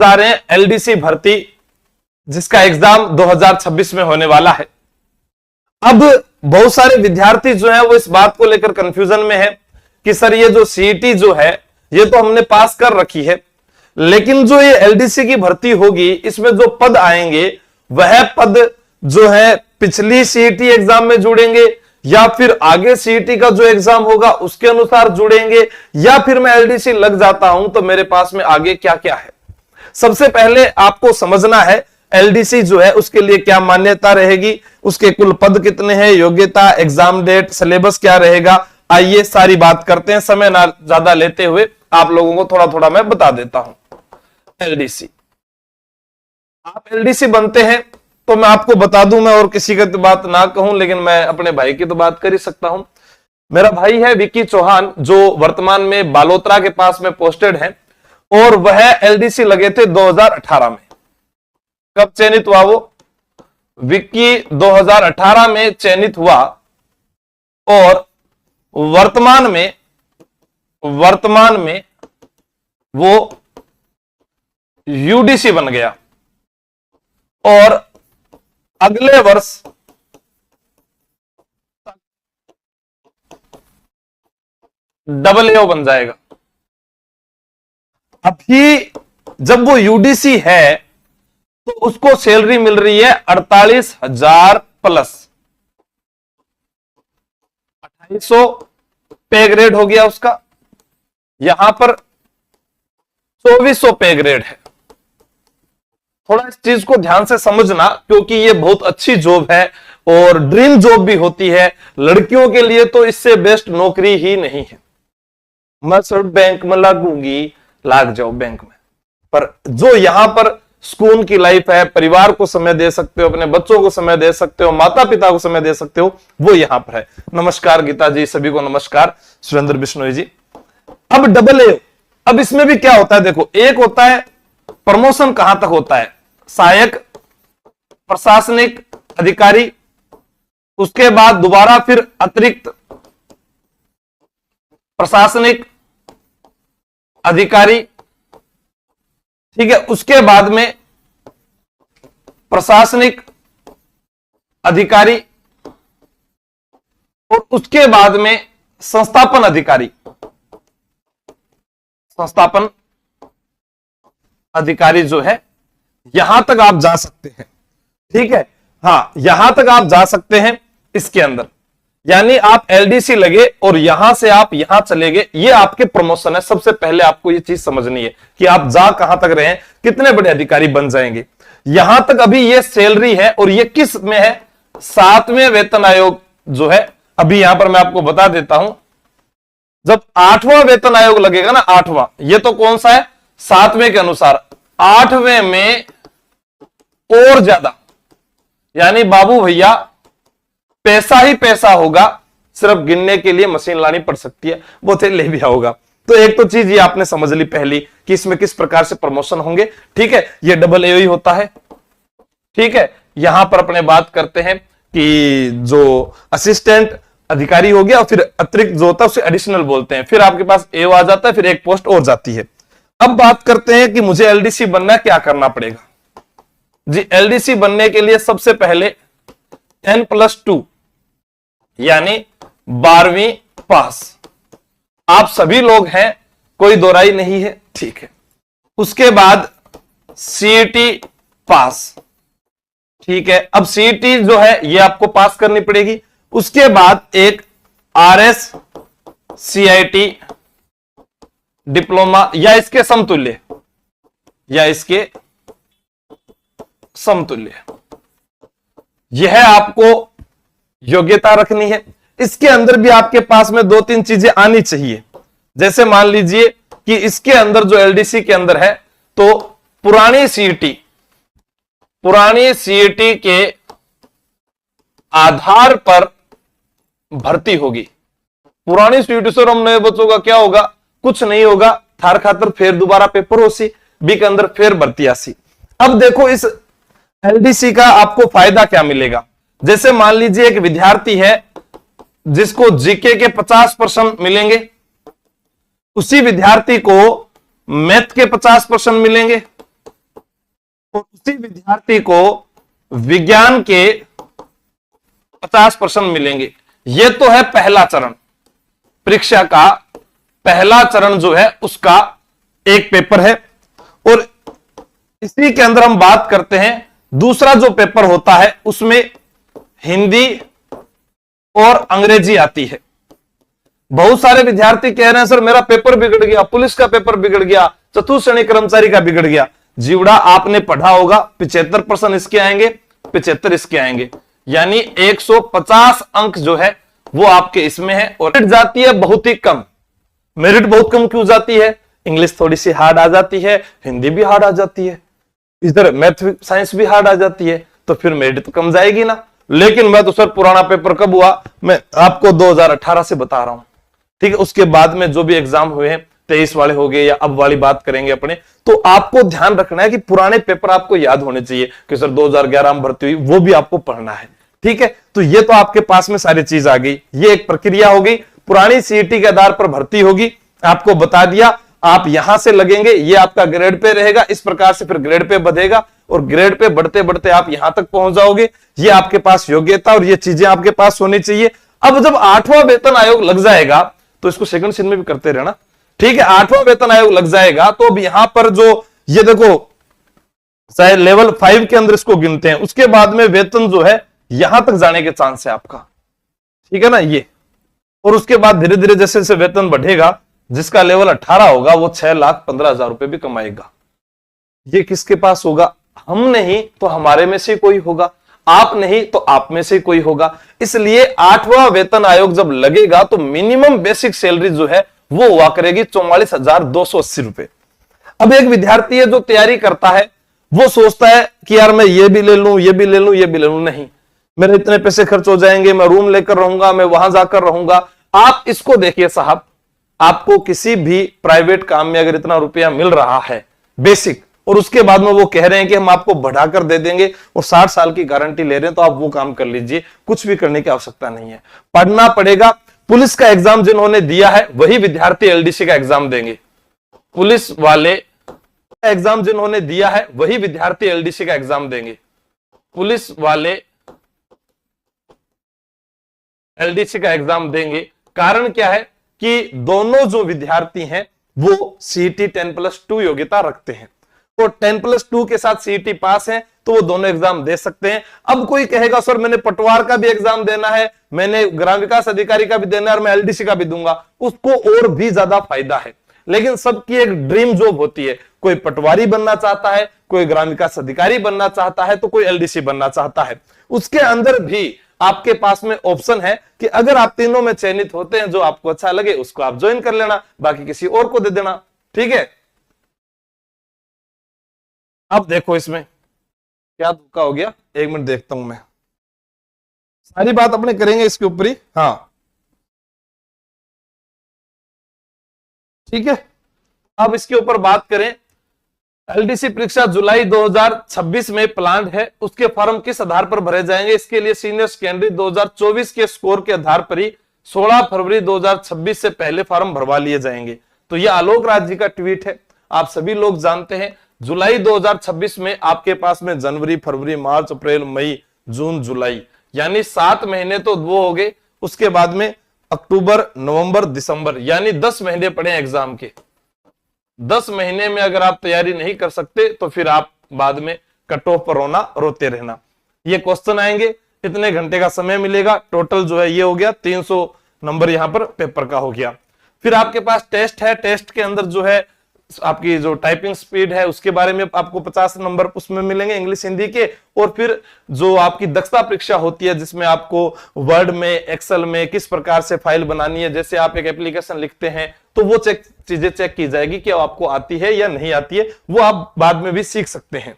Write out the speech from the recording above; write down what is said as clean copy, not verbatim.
जा रहे हैं एलडीसी भर्ती, जिसका एग्जाम 2026 में होने वाला है। अब बहुत सारे विद्यार्थी जो है वो इस बात को लेकर कंफ्यूजन में है कि सर ये जो सीईटी जो है ये तो हमने पास कर रखी है, लेकिन जो ये एलडीसी की भर्ती होगी इसमें जो पद आएंगे वह पद जो है पिछली सीईटी एग्जाम में जुड़ेंगे या फिर आगे सीईटी का जो एग्जाम होगा उसके अनुसार जुड़ेंगे, या फिर मैं एलडीसी लग जाता हूं तो मेरे पास में आगे क्या क्या है। सबसे पहले आपको समझना है एलडीसी जो है उसके लिए क्या मान्यता रहेगी, उसके कुल पद कितने हैं, योग्यता, एग्जाम डेट, सिलेबस क्या रहेगा। आइए सारी बात करते हैं, समय ना ज्यादा लेते हुए आप लोगों को थोड़ा थोड़ा मैं बता देता हूं। एलडीसी, आप एलडीसी बनते हैं तो मैं आपको बता दूं, मैं और किसी की तो बात ना कहूं लेकिन मैं अपने भाई की तो बात कर ही सकता हूं। मेरा भाई है विक्की चौहान जो वर्तमान में बालोतरा के पास में पोस्टेड है और वह एलडीसी लगे थे 2018 में। कब चयनित हुआ वो? विक्की 2018 में चयनित हुआ और वर्तमान में वो यूडीसी बन गया और अगले वर्ष AA बन जाएगा। अभी जब वो यूडीसी है तो उसको सैलरी मिल रही है 48,000 प्लस 2800 पे ग्रेड हो गया उसका, यहां पर 2400 पे ग्रेड है। थोड़ा इस चीज को ध्यान से समझना क्योंकि ये बहुत अच्छी जॉब है और ड्रीम जॉब भी होती है लड़कियों के लिए, तो इससे बेस्ट नौकरी ही नहीं है। मैं सर बैंक में लगूंगी, लाग जाओ बैंक में, पर जो यहां पर सुकून की लाइफ है, परिवार को समय दे सकते हो, अपने बच्चों को समय दे सकते हो, माता पिता को समय दे सकते हो, वो यहां पर है। नमस्कार गीता जी, सभी को नमस्कार, सुरेंद्र बिश्नोई जी। अब AA, अब इसमें भी क्या होता है देखो, एक होता है प्रमोशन कहां तक होता है, सहायक प्रशासनिक अधिकारी, उसके बाद दोबारा फिर अतिरिक्त प्रशासनिक अधिकारी, ठीक है, उसके बाद में प्रशासनिक अधिकारी और उसके बाद में संस्थापन अधिकारी, संस्थापन अधिकारी जो है यहां तक आप जा सकते हैं, ठीक है। हां, यहां तक आप जा सकते हैं इसके अंदर, यानी आप एलडीसी लगे और यहां से आप यहां चले गए, ये आपके प्रमोशन है। सबसे पहले आपको ये चीज समझनी है कि आप जा कहां तक रहे हैं, कितने बड़े अधिकारी बन जाएंगे। यहां तक अभी ये सैलरी है और ये किस में है, 7वें वेतन आयोग जो है। अभी यहां पर मैं आपको बता देता हूं, जब 8वां वेतन आयोग लगेगा ना, 8वां, ये तो कौन सा है, 7वें के अनुसार, 8वें में और ज्यादा, यानी बाबू भैया पैसा ही पैसा होगा, सिर्फ गिनने के लिए मशीन लानी पड़ सकती है, वो थे ले भी होगा। तो एक तो चीज ये आपने समझ ली पहली कि इसमें किस प्रकार से प्रमोशन होंगे, ठीक है। ये AA ही होता है, ठीक है। यहां पर अपने बात करते हैं कि जो असिस्टेंट अधिकारी हो गया और फिर अतिरिक्त जो होता है उसे एडिशनल बोलते हैं, फिर आपके पास AO आ जाता है, फिर एक पोस्ट और जाती है। अब बात करते हैं कि मुझे एलडीसी बनना है, क्या करना पड़ेगा जी। एलडीसी बनने के लिए सबसे पहले 10+2 यानी 12वीं पास आप सभी लोग हैं, कोई दोराई नहीं है, ठीक है। उसके बाद सीईटी पास, ठीक है। अब सीईटी जो है ये आपको पास करनी पड़ेगी। उसके बाद एक RS CIT डिप्लोमा या इसके समतुल्य, या इसके समतुल्य, यह आपको योग्यता रखनी है। इसके अंदर भी आपके पास में 2-3 चीजें आनी चाहिए। जैसे मान लीजिए कि इसके अंदर जो एलडीसी के अंदर है, तो पुरानी सीईटी के आधार पर भर्ती होगी। पुरानी सीईटी से हम नए बच्चों का क्या होगा, कुछ नहीं होगा, थार खातर फिर दोबारा पेपर होसी, बी के अंदर फिर भर्ती आसी। अब देखो इस एलडीसी का आपको फायदा क्या मिलेगा। जैसे मान लीजिए एक विद्यार्थी है जिसको जीके के 50% मिलेंगे, उसी विद्यार्थी को मैथ के 50% मिलेंगे, और उसी विद्यार्थी को विज्ञान के 50% मिलेंगे। यह तो है पहला चरण, परीक्षा का पहला चरण जो है उसका एक पेपर है। और इसी के अंदर हम बात करते हैं दूसरा जो पेपर होता है उसमें हिंदी और अंग्रेजी आती है। बहुत सारे विद्यार्थी कह रहे हैं सर मेरा पेपर बिगड़ गया, पुलिस का पेपर बिगड़ गया, चतुर्थ श्रेणी कर्मचारी का बिगड़ गया। जीवड़ा आपने पढ़ा होगा 75% इसके आएंगे, 75 इसके आएंगे, यानी 150 अंक जो है वो आपके इसमें है। और मेरिट जाती है बहुत ही कम। मेरिट बहुत कम क्यों जाती है? इंग्लिश थोड़ी सी हार्ड आ जाती है, हिंदी भी हार्ड आ जाती है, इधर मैथ साइंस भी हार्ड आ जाती है, तो फिर मेरिट तो कम जाएगी ना। लेकिन मैं तो सर पुराना पेपर कब हुआ, मैं आपको 2018 से बता रहा हूं, ठीक है। उसके बाद में जो भी एग्जाम हुए हैं 23 वाले हो गए या अब वाली बात करेंगे अपने, तो आपको ध्यान रखना है कि पुराने पेपर आपको याद होने चाहिए कि सर 2011 में भर्ती हुई, वो भी आपको पढ़ना है, ठीक है। तो ये तो आपके पास में सारी चीज आ गई, ये एक प्रक्रिया हो गई। पुरानी सीईटी के आधार पर भर्ती होगी, आपको बता दिया। आप यहां से लगेंगे, ये आपका ग्रेड पे रहेगा, इस प्रकार से फिर ग्रेड पे बढ़ेगा और ग्रेड पे बढ़ते बढ़ते आप यहां तक पहुंच जाओगे। ये आपके पास योग्यता और ये चीजें आपके पास होनी चाहिए। अब जब 8वां वेतन आयोग लग जाएगा तो इसको सेकंड सीन में भी करते रहना, ठीक है। 8वां वेतन आयोग लग जाएगा तो अब यहां पर जो ये देखो चाहे लेवल 5 के अंदर इसको गिनते हैं, उसके बाद में वेतन जो है यहां तक जाने के चांस है आपका, ठीक है ना ये। और उसके बाद धीरे धीरे जैसे जैसे वेतन बढ़ेगा, जिसका लेवल 18 होगा वो 6,15,000 रुपए भी कमाएगा। ये किसके पास होगा? हम नहीं तो हमारे में से कोई होगा, आप नहीं तो आप में से कोई होगा। इसलिए 8वां वेतन आयोग जब लगेगा तो मिनिमम बेसिक सैलरी जो है वो हुआ करेगी 44,280 रुपए। अब एक विद्यार्थी है जो तैयारी करता है, वो सोचता है कि यार मैं ये भी ले लूं, ये भी ले लूं, ये भी ले लूं, नहीं मेरे इतने पैसे खर्च हो जाएंगे, मैं रूम लेकर रहूंगा, मैं वहां जाकर रहूंगा। आप इसको देखिए साहब, आपको किसी भी प्राइवेट काम में अगर इतना रुपया मिल रहा है बेसिक, और उसके बाद में वो कह रहे हैं कि हम आपको बढ़ाकर दे देंगे और 60 साल की गारंटी ले रहे हैं, तो आप वो काम कर लीजिए, कुछ भी करने की आवश्यकता नहीं है। पढ़ना पड़ेगा। पुलिस का एग्जाम जिन्होंने दिया है वही विद्यार्थी एलडीसी का एग्जाम देंगे। पुलिस वाले एग्जाम जिन्होंने दिया है वही विद्यार्थी एलडीसी का एग्जाम देंगे। पुलिस वाले एलडीसी का एग्जाम देंगे। कारण क्या है कि दोनों जो विद्यार्थी हैं वो सीईटी 10+2 योग्यता रखते हैं, तो 10+2 के साथ सीईटी पास है तो वो दोनों एग्जाम दे सकते हैं। अब कोई कहेगा सर मैंने पटवार का भी एग्जाम देना है, मैंने ग्राम विकास अधिकारी का भी देना है और मैं एलडीसी का भी दूंगा, उसको और भी ज्यादा फायदा है। लेकिन सबकी एक ड्रीम जॉब होती है, कोई पटवारी बनना चाहता है, कोई ग्राम विकास अधिकारी बनना चाहता है, तो कोई एलडीसी बनना चाहता है। उसके अंदर भी आपके पास में ऑप्शन है कि अगर आप तीनों में चयनित होते हैं, जो आपको अच्छा लगे उसको आप ज्वाइन कर लेना, बाकी किसी और को दे देना, ठीक है। अब देखो इसमें क्या धोखा हो गया, 1 मिनट देखता हूं मैं, सारी बात अपने करेंगे इसके ऊपर ही, हाँ ठीक है। अब इसके ऊपर बात करें, एलडीसी परीक्षा जुलाई 2026 में प्लान है, उसके फॉर्म किस आधार पर भरे जाएंगे? इसके लिए सीनियर सेकेंडरी 2024 के स्कोर के आधार पर ही 16 फरवरी 2026 से पहले फॉर्म भरवा लिए जाएंगे। तो यह आलोक राज जी का ट्वीट है, आप सभी लोग जानते हैं। जुलाई 2026 में आपके पास में जनवरी, फरवरी, मार्च, अप्रैल, मई, जून, जुलाई, यानी 7 महीने तो वो हो गए। उसके बाद में अक्टूबर, नवंबर, दिसंबर, यानी 10 महीने पड़े एग्जाम के। 10 महीने में अगर आप तैयारी नहीं कर सकते तो फिर आप बाद में कट ऑफ पर रोते रहना। ये क्वेश्चन आएंगे, इतने घंटे का समय मिलेगा, टोटल जो है ये हो गया 300 नंबर यहां पर पेपर का हो गया। फिर आपके पास टेस्ट है, टेस्ट के अंदर जो है आपकी जो टाइपिंग स्पीड है उसके बारे में आपको 50 नंबर उसमें मिलेंगे इंग्लिश हिंदी के। और फिर जो आपकी दक्षता परीक्षा होती है जिसमें आपको वर्ड में, एक्सेल में किस प्रकार से फाइल बनानी है, जैसे आप एक एप्लीकेशन लिखते हैं तो वो चीजें चेक की जाएगी कि आपको आती है या नहीं आती है, वो आप बाद में भी सीख सकते हैं।